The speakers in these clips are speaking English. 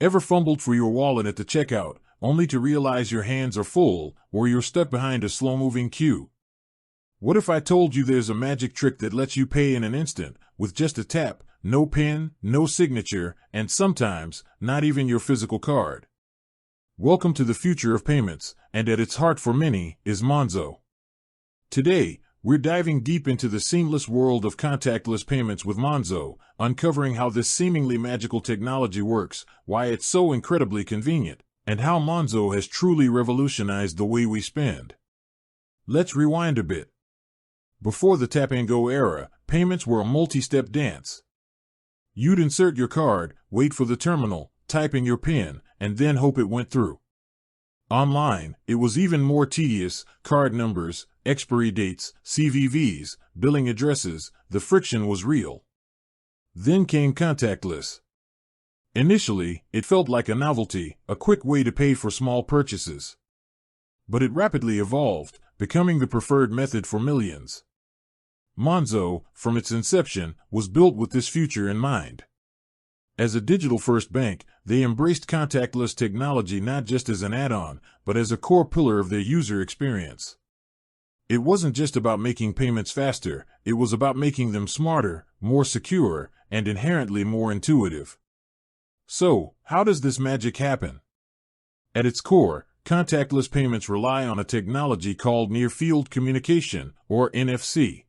Ever fumbled for your wallet at the checkout, only to realize your hands are full, or you're stuck behind a slow-moving queue? What if I told you there's a magic trick that lets you pay in an instant, with just a tap, no PIN, no signature, and sometimes, not even your physical card? Welcome to the future of payments, and at its heart for many, is Monzo. Today, we're diving deep into the seamless world of contactless payments with Monzo, uncovering how this seemingly magical technology works, why it's so incredibly convenient, and how Monzo has truly revolutionized the way we spend. Let's rewind a bit. Before the tap-and-go era, payments were a multi-step dance. You'd insert your card, wait for the terminal, type in your PIN, and then hope it went through. Online, it was even more tedious: card numbers, expiry dates, CVVs, billing addresses. The friction was real. Then came contactless. Initially, it felt like a novelty, a quick way to pay for small purchases. But it rapidly evolved, becoming the preferred method for millions. Monzo, from its inception, was built with this future in mind. As a digital-first bank, they embraced contactless technology not just as an add-on, but as a core pillar of their user experience. It wasn't just about making payments faster, it was about making them smarter, more secure, and inherently more intuitive. So, how does this magic happen? At its core, contactless payments rely on a technology called near-field communication, or NFC.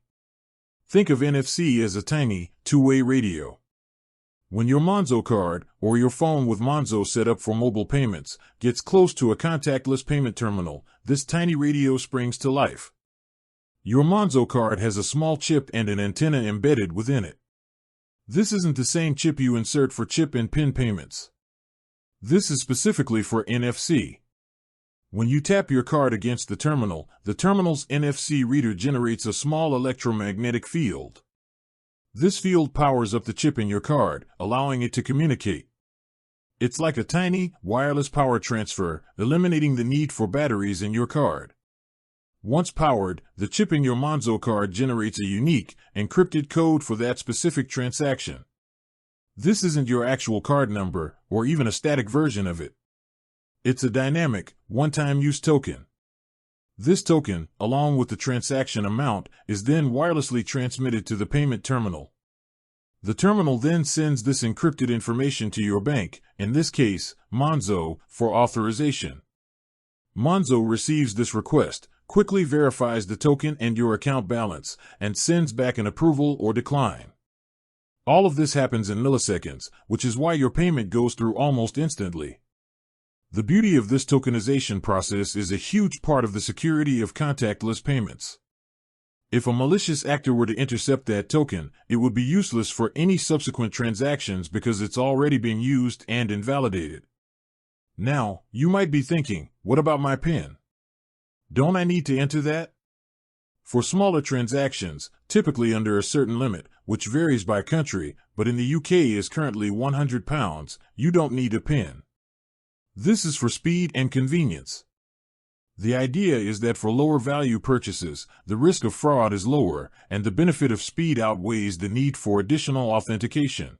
Think of NFC as a tiny, two-way radio. When your Monzo card, or your phone with Monzo set up for mobile payments, gets close to a contactless payment terminal, this tiny radio springs to life. Your Monzo card has a small chip and an antenna embedded within it. This isn't the same chip you insert for chip and PIN payments. This is specifically for NFC. When you tap your card against the terminal's NFC reader generates a small electromagnetic field. This field powers up the chip in your card, allowing it to communicate. It's like a tiny, wireless power transfer, eliminating the need for batteries in your card. Once powered, the chip in your Monzo card generates a unique, encrypted code for that specific transaction. This isn't your actual card number, or even a static version of it. It's a dynamic, one-time use token. This token, along with the transaction amount, is then wirelessly transmitted to the payment terminal. The terminal then sends this encrypted information to your bank, in this case, Monzo, for authorization. Monzo receives this request, quickly verifies the token and your account balance, and sends back an approval or decline. All of this happens in milliseconds, which is why your payment goes through almost instantly. The beauty of this tokenization process is a huge part of the security of contactless payments. If a malicious actor were to intercept that token, it would be useless for any subsequent transactions because it's already been used and invalidated. Now, you might be thinking, what about my PIN? Don't I need to enter that? For smaller transactions, typically under a certain limit, which varies by country, but in the UK is currently £100, you don't need a PIN. This is for speed and convenience. The idea is that for lower value purchases, the risk of fraud is lower, and the benefit of speed outweighs the need for additional authentication.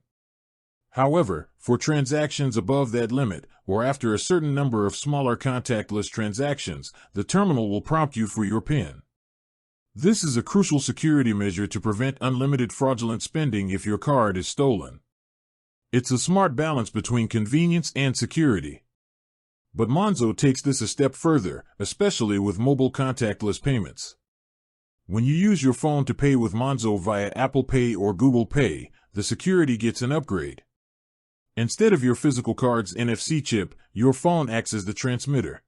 However, for transactions above that limit, or after a certain number of smaller contactless transactions, the terminal will prompt you for your PIN. This is a crucial security measure to prevent unlimited fraudulent spending if your card is stolen. It's a smart balance between convenience and security. But Monzo takes this a step further, especially with mobile contactless payments. When you use your phone to pay with Monzo via Apple Pay or Google Pay, the security gets an upgrade. Instead of your physical card's NFC chip, your phone acts as the transmitter.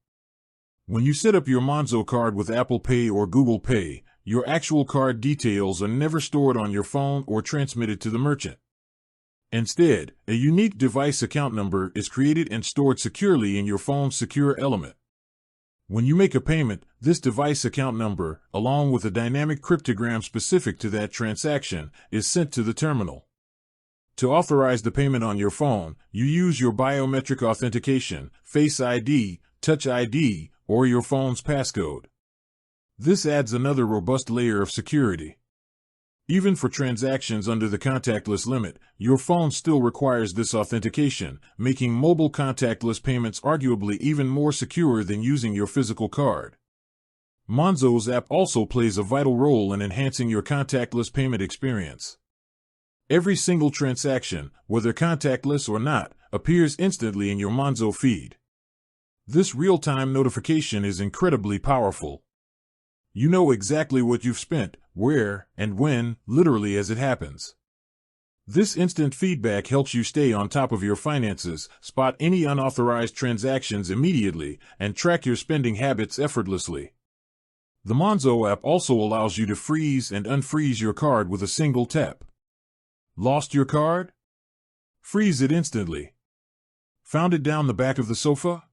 When you set up your Monzo card with Apple Pay or Google Pay, your actual card details are never stored on your phone or transmitted to the merchant. Instead, a unique device account number is created and stored securely in your phone's secure element. When you make a payment, this device account number, along with a dynamic cryptogram specific to that transaction, is sent to the terminal. To authorize the payment on your phone, you use your biometric authentication, Face ID, Touch ID, or your phone's passcode. This adds another robust layer of security. Even for transactions under the contactless limit, your phone still requires this authentication, making mobile contactless payments arguably even more secure than using your physical card. Monzo's app also plays a vital role in enhancing your contactless payment experience. Every single transaction, whether contactless or not, appears instantly in your Monzo feed. This real-time notification is incredibly powerful. You know exactly what you've spent, where, and when, literally as it happens. This instant feedback helps you stay on top of your finances, spot any unauthorized transactions immediately, and track your spending habits effortlessly. The Monzo app also allows you to freeze and unfreeze your card with a single tap. Lost your card? Freeze it instantly. Found it down the back of the sofa?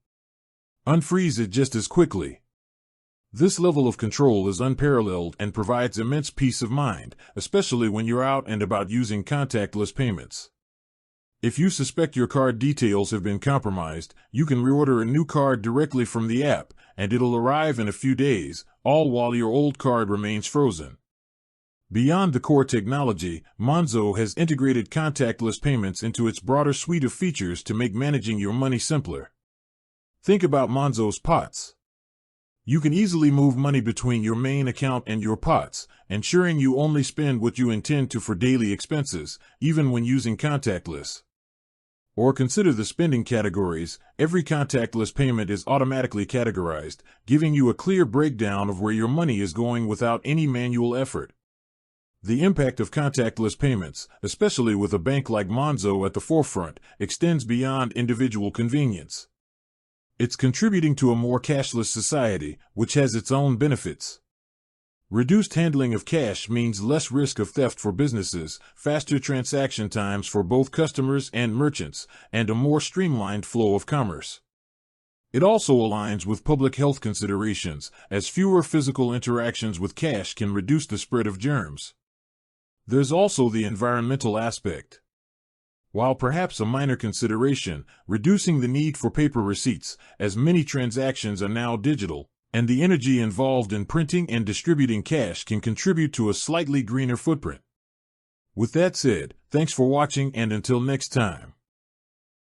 Unfreeze it just as quickly. This level of control is unparalleled and provides immense peace of mind, especially when you're out and about using contactless payments. If you suspect your card details have been compromised, you can reorder a new card directly from the app, and it'll arrive in a few days, all while your old card remains frozen. Beyond the core technology, Monzo has integrated contactless payments into its broader suite of features to make managing your money simpler. Think about Monzo's pots. You can easily move money between your main account and your pots, ensuring you only spend what you intend to for daily expenses, even when using contactless. Or consider the spending categories. Every contactless payment is automatically categorized, giving you a clear breakdown of where your money is going without any manual effort. The impact of contactless payments, especially with a bank like Monzo at the forefront, extends beyond individual convenience. It's contributing to a more cashless society, which has its own benefits. Reduced handling of cash means less risk of theft for businesses, faster transaction times for both customers and merchants, and a more streamlined flow of commerce. It also aligns with public health considerations, as fewer physical interactions with cash can reduce the spread of germs. There's also the environmental aspect. While perhaps a minor consideration, reducing the need for paper receipts, as many transactions are now digital, and the energy involved in printing and distributing cash can contribute to a slightly greener footprint. With that said, thanks for watching, and until next time.